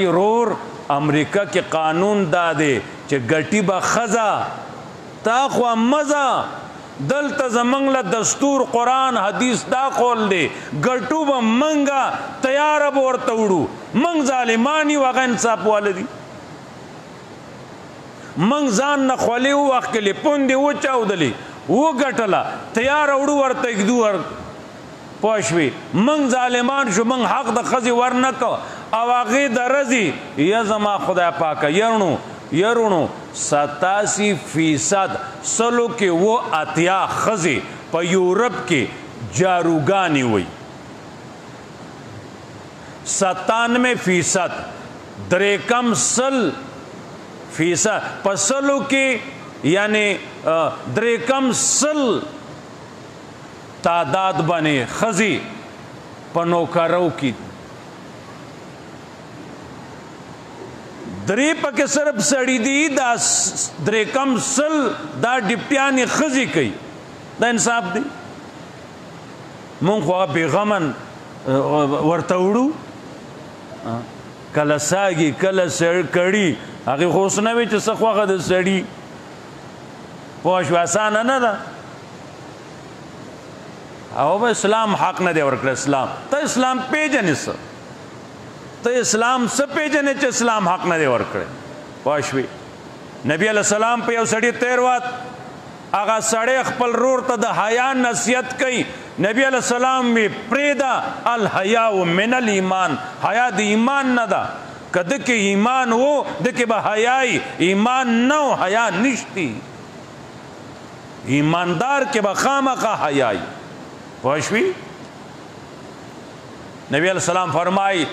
رور امریکا کې قانون دا دی چې ګټي به خزا تا خو مزه دلته زمنګ له دستور قرآن حدیث دا قول دی ګټو به منګه تیار به ورته وړو منګ ظالمانی وغه انصاف والدي منګ ځان نه خولي وخت کې پوندې و چاودلې و ګټله تیار وړو ورته کېدو ور پوښوي منګ ظالمان شو منګ حق د خزي ورنکو او هغه درځي یا زما خدای پاکه يرونو 87% سلو کې و اتیا خزي په یورپ کې جاروګانی وي 97% درېکم سل فیصد پسلو کې یعنی درېکم سل تعداد باندې خزي په نوکرو کې درې پکې صرف سړی دی دا درېکم سل دا ډیپټیانې خزي کوي دا انصاف دی مونږ خو بیغمن ورته وړو کله ساګي کله سړ کړي هغه خو اوس نه وي چې څه خوښه د سړي پوه شو اسانه نه ده او به اسلام حق نه دی ورکړی اسلام ته اسلام پیژنې څه ته اسلام څه پیژنې چې اسلام حق نه دی ورکړی پوه شوې نبی علیه السلام په یو سړي تیر وات هغه سړی خپل رور ته د حیا نصیحت کوي نبی علیه السلام وی پرېږده الحیاء من الایمان حیا د ایمان نه ده که ده کې ایمان و ده کې به حیاي ایمان نه و حیا نشتی ایماندار کې به خامخا حیاي پوه شوې نبی علیه السلام فرمایي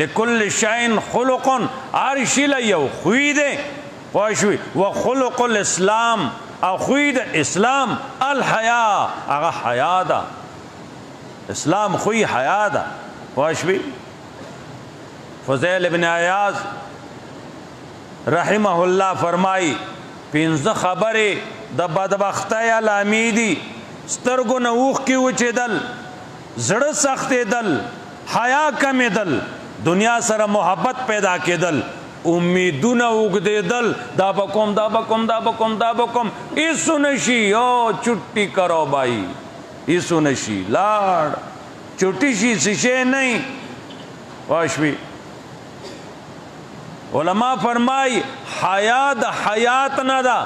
لکل شین خلق هر شي له یو خوی دی پوه شوې و خلق الاسلام او خوی د اسلام الحیا هغه حیا ده اسلام خوی حیا ده پوه شوې فضیل ابن عیاض رحمه الله فرمایي پنځه خبرې د بدبختۍ علامې دي سترګو نه اوښکې وچېدل زړه سختېدل حیا کمېدل دنیا سره محبت پیدا کېدل امیدونه اوږدېدل دا به کوم دا به کوم دا به کوم دا به کوم ایسو نشي او چټي کرو بھائی ایسو نشي لاړ چټي شي څه شی نه واشوي علماء فرمای حیات حیات نه ده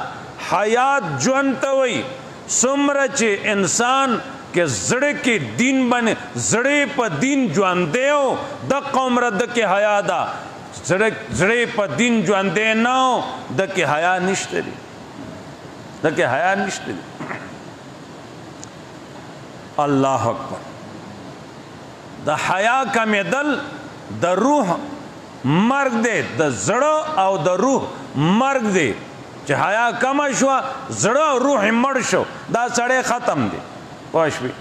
حیات ژوند ته وایي څومره چې انسان کې زړه کې دین باندې زړه په دین ژوندی و دغه عمره د کې حیا ده زړه په دین ژوندی نه و د کې حیا نشته دی د کې حیا نشته دی الله اکبر د حیا کمېدل د روح مرګ دی د زړه او د روح مرګ دی چې حیا کم شو زړه او روح مړ شو دا سړی ختم دی پوه شوې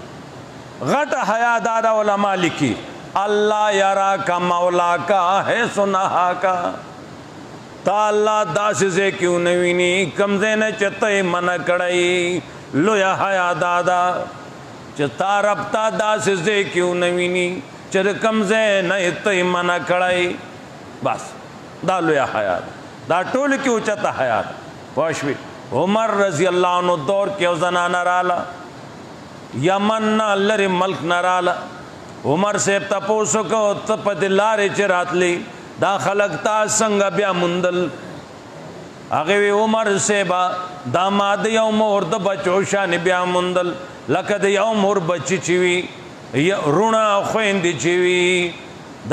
غټه حیا دادا علماء لیکي الله یراک مولاک حیث نهاک تا الله داسې ځای کې ونه ویني کوم ځای نه چې ته یې منع کړی لویه حیا دادا چې تا رب تا داسې ځای کې ونه ویني چې د کوم ځای نه یې ته یې منع کړی بس دا لویه حیا ده دا ټولو کې اوچته حیا ده پوه شوې عمر رضی الله عنه دور کې یو زنانه راله یمن نه لرې ملک نه راله عمر صاحب تپوس وکړو ته په دې لارې چې راتلی دا خلک تا څنګه بیا موندل هغې وی عمر صاحبه دا ما د یو مور د بچو شانې بیا موندل لکه د یو مور بچي چې وي رونه خویندې چې وي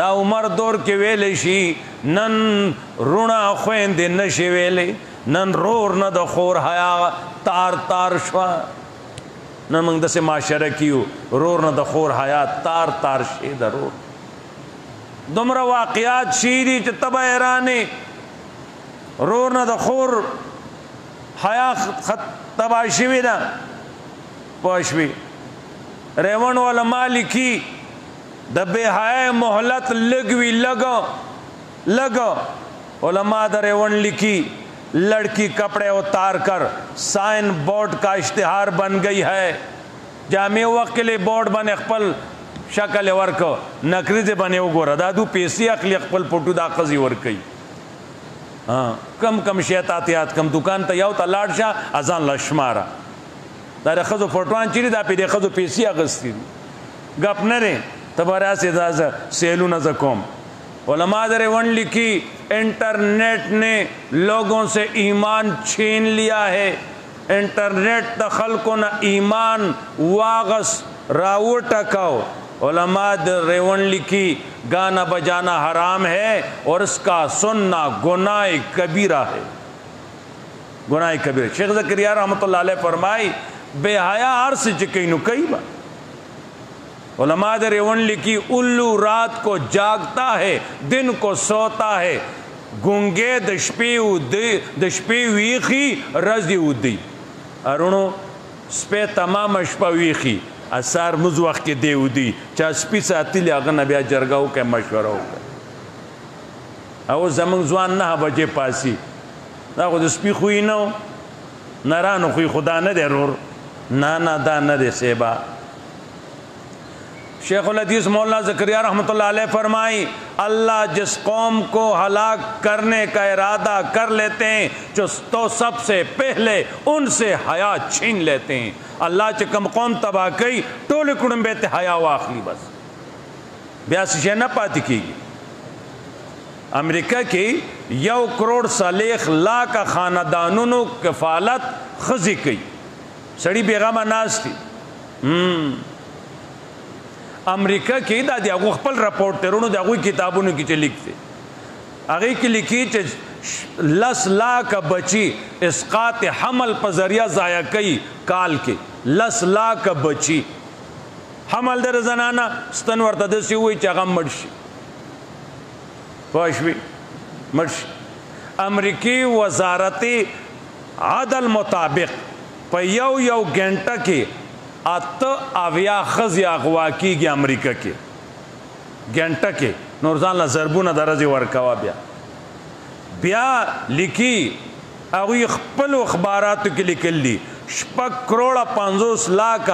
دا عمر دور کې ویلی شي نن رونه خویندې نشي ویلی نن رور نه د خور حیا تار تار شوه نن موږ داسې معاشره کې یو رور نه د خور حیا تار تار شي د رور دومره واقعات شي دي چې ته به حیرانې رور نه د خور حیا تباه شوې ده پوه شوې ریوڼ علما لیکي د بې حیا مهلت لږ وي لږ علما د ریوڼ لیکي लड़की कपड़े उतार कर साइन बोर्ड का इश्तिहार बन गई है जामे वक्त के लिए बोर्ड बने खपल شکل ورکو نکریزه باندې وګوره دا دو پیسې اخلي خپل پټو دا قضی ورکي کم شیطاتیات کم دکان ته یو ته لاړ شه اذان لشماره دا د ښځو پټوان چیرې دا پې د ښځو پیسې اخیستي دي ګپ نه دی ته به راسې دا سیلونه زه کوم علماء در ون لکھی انٹرنیٹ نے لوگوں سے ایمان چھین لیا ہے انٹرنیٹ تخلقوں نہ ایمان واغس راو ٹکاؤ علماء در ون لکھی گانا بجانا حرام ہے اور اس کا سننا گناہ کبیرہ ہے گناہ کبیرہ شیخ زکریا رحمۃ اللہ علیہ فرمائی بے حیا عرص چکینو کئی با علماء در ون لکھی الو رات کو جاگتا ہے دن کو سوتا ہے گونگے دشپی ویخی رزی ودی ارونو سپے تمام شپا ویخی اثار مز وقت کے دے ودی چا سپی ساتی لیاغن بیا جرگاو کے مشورہ او زمان زوان نہ بجے پاسی دا خود سپی خوی نو نرانو خوی خدا نہ دے رور نانا دا نہ دے سیبا شیخ الحدیث مولانا زکریا رحمۃ اللہ علیہ فرمائی اللہ جس قوم کو ہلاک کرنے کا ارادہ کر لیتے ہیں تو سب سے پہلے ان سے حیا چھین لیتے ہیں اللہ چکم قوم تباہ کئی ٹول کڑمبے تے حیا واخلی بس بیاسی شے نہ پاتی کی گی امریکہ کی 1 کروڑ سالیخ لاکھ خاندانونو کفالت خزی کی سڑی بیغامہ ناز تھی امریکہ کی دا دی اگو خپل رپورٹ تیرونو دی اگوی کتابونو کی چے لکھتے اگوی کی لکھی چے 10 لاکھ بچی اسقاط حمل پر ذریعہ ضائع کئی کال کے 10 لاکھ بچی حمل در زنانا ستنور تدسی ہوئی چاگم مرشی پوشوی مرشی امریکی وزارت عدل مطابق پا یو گھنٹہ کی اویا خزی اغوا کی گی امریکہ کے گھنٹہ کے نورزان لزربون درزی ورکوا بیا لکی اگوی خپل اخباراتو کی لکل لی 6 کروڑ 50 لاکھ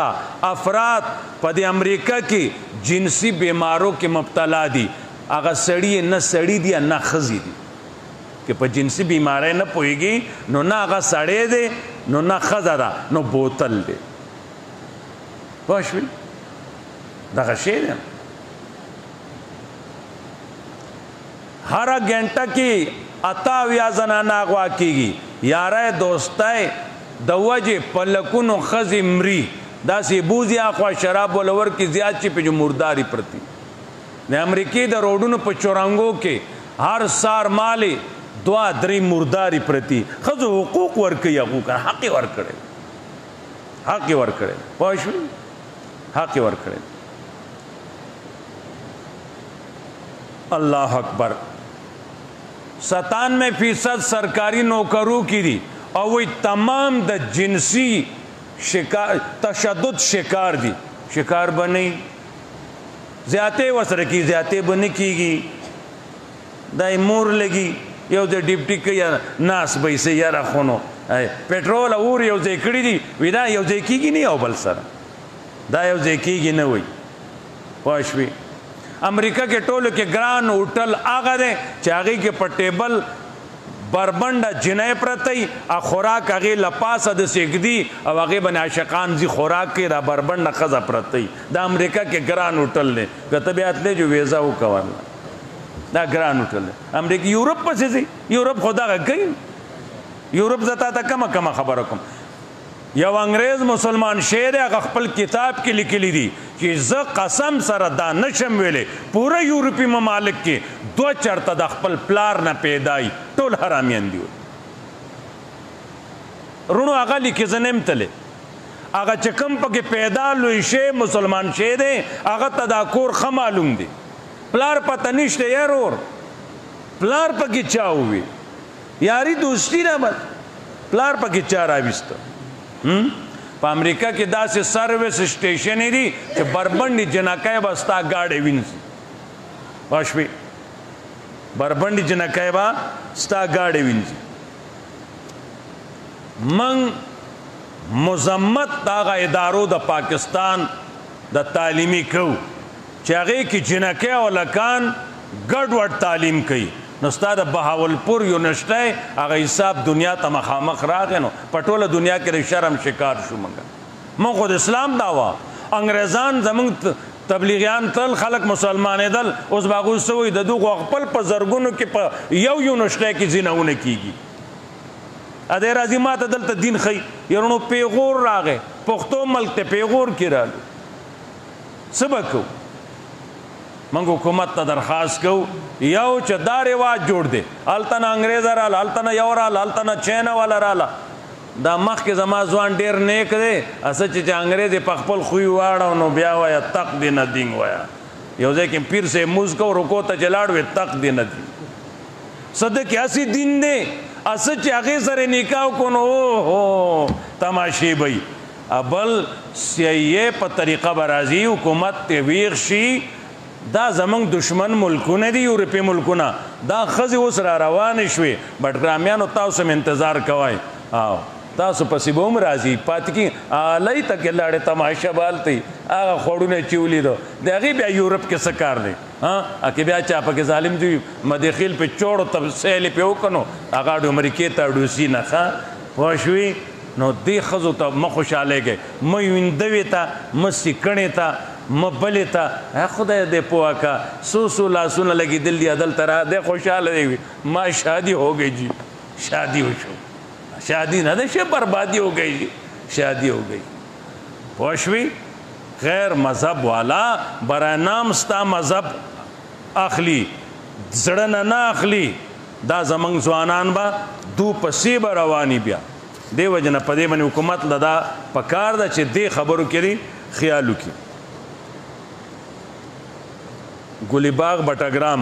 افراد پا دی امریکہ کی جنسی بیماروں کے مبتلا دی اگا سڑی نہ سڑی دی نہ خزی دی کہ پا جنسی بیمارے نہ پوئی گی نو نہ اگا سڑے دے نو نہ خزا دا نو بوتل دے پوشوی دا غشیر ہے ہر گھنٹہ کی اتاویا زنانا اغوا کی گی یارہ دوستائے دوجہ پلکون و خزی مری دا سی بوزی آخوا شراب ولور کی زیادچی پہ جو مرداری پرتی نے امریکی دا روڈون پہ چورانگو کے ہر سار مالی 2-3 مرداری پرتی خزو حقوق ورکی حقوق حقی ورکڑے پوشوی حقی ورکڑے اللہ اکبر 97% سرکاری نوکروں کی دی اور وہی تمام دا جنسی تشدد شکار دی شکار بنی زیادے وسر کی زیادے بنی کی گی دائی مور لگی یو دے ڈپٹی کی ناس بھئی سے یا رخونو پیٹرول اور یو دے کڑی دی ویدہ یو دے کی گی نہیں او بل سر دا یو دے کی گی نوی پوشوی امریکہ کے ٹولو کے گران ہوٹل آگا دے چاگی کے پر ٹیبل بربند جنائے پرتی خوراک آگی لپاس دا سیکھ او آگی بن عاشقان زی خوراک کی را بربند خزا پرتی دا امریکہ کے گران ہوٹل لے گتبیات لے جو ویزا ہو کوالا دا گران ہوٹل لے امریکہ یورپ پسی زی یورپ خدا گئی یورپ زتا تا کم خبرکم یو انگریز مسلمان شیر اگا خپل کتاب کی لکلی دی کہ ز قسم سر دا نشم ویلے پورا یورپی ممالک کے 2 چرتا دا خپل پلار نہ پیدائی ٹول حرامیان دیو رونو آگا لکی زنیم تلے آگا چکم پا کے پیدا لوی شے مسلمان شے دے آگا تداکور خمالوں دے پلار پا تنشتے یا رور پلار پا کی چاہوی یاری دوستی نہ بس پلار پا کی چاہ راویستا پا امریکہ کی دا سے سروس اسٹیشنی دی کہ بربندی جنکای با ستا گاڑی وینسی باشوی بربندی جنکای با ستا گاڑی وینسی من مزمت داغا ادارو دا پاکستان دا تعلیمی کو چې هغې کې جنکۍ او لکان ګډوډ تعلیم کوي. نو ستا د بهاولپور یونیورسټۍ هغه حساب دنیا ته مخامخ راغی نو په ټوله دنیا کې د شرم شکار شو. موږ خو د اسلام دعوا انګریزان زموږ تبلیغیان تل خلک مسلمانېدل اوس به هغوی څه وایي د دوی خو خپل په زرګونو کې په یو یونیورسټۍ کې ځینهونه کېږي. ا دی راځي ما ته دلته دین ښیي یرونو پیغور راغی پښتو ملک ته پیغور کې رالو څه به کوو. موږ حکومت ته درخواست کوو یو چې دا رواج جوړ دی هلته نه انګریزه راله هلته نه یو راله هلته نه چینه والا راله دا مخکې زما ځوان ډېر نیک دی اسه چې انګریز یې په خپل خوی واړو نو بیا وایه تق دی نه دینګ وایه یو ځای کې پیر صاحب مونځ کو رکو ته چې لاړ وې تق دی نه دینګ صدق هسې دین دی اسه چې هغې سره نکاح وکړو نو اوهو تماشې به وي بل CIA په طریقه به راځي حکومت ته ویښ شي دا زمونږ دشمن ملکونه دي یورپي ملکونه دا ښځې اوس را روانې شوې بټګرامیانو تاسو هم انتظار کوئ تاسو پسې به هم راځي پاتې کې آلۍ ته کې لاړې تماشه به هلته وي هغه خوړونه چې ولیدو د هغې بیا یورپ کې څه کار دی که بیا چا پکې ظالم دی مدخیل پې چوړو ته سیلې پې وکړو نو هغه اډو امریکې ته اډوسي نه ښه پوه شوې نو دې ښځو ته مه خوشحالېږئ مه ویندوې ته مه سیکڼې ته مه بلې ته خدای دې پوه کا سو لاسونه لګېدل دي دلته را دی خوشحاله دی ما شادی ہو گئی جی شادی وشو شادی نه ده چې بربادی ہو گئی جی شادی ہو گئی پوه شوې غیر مذهب والا برای نام ستا مذهب اخلي زړه نه اخلي دا زمونږ ځوانان به دو پسې به رواني بیا دې وجه نه په دې باندې حکومت له دا پکار ده چې دې خبرو کې خیال وکړي. ګلي باغ بټګرام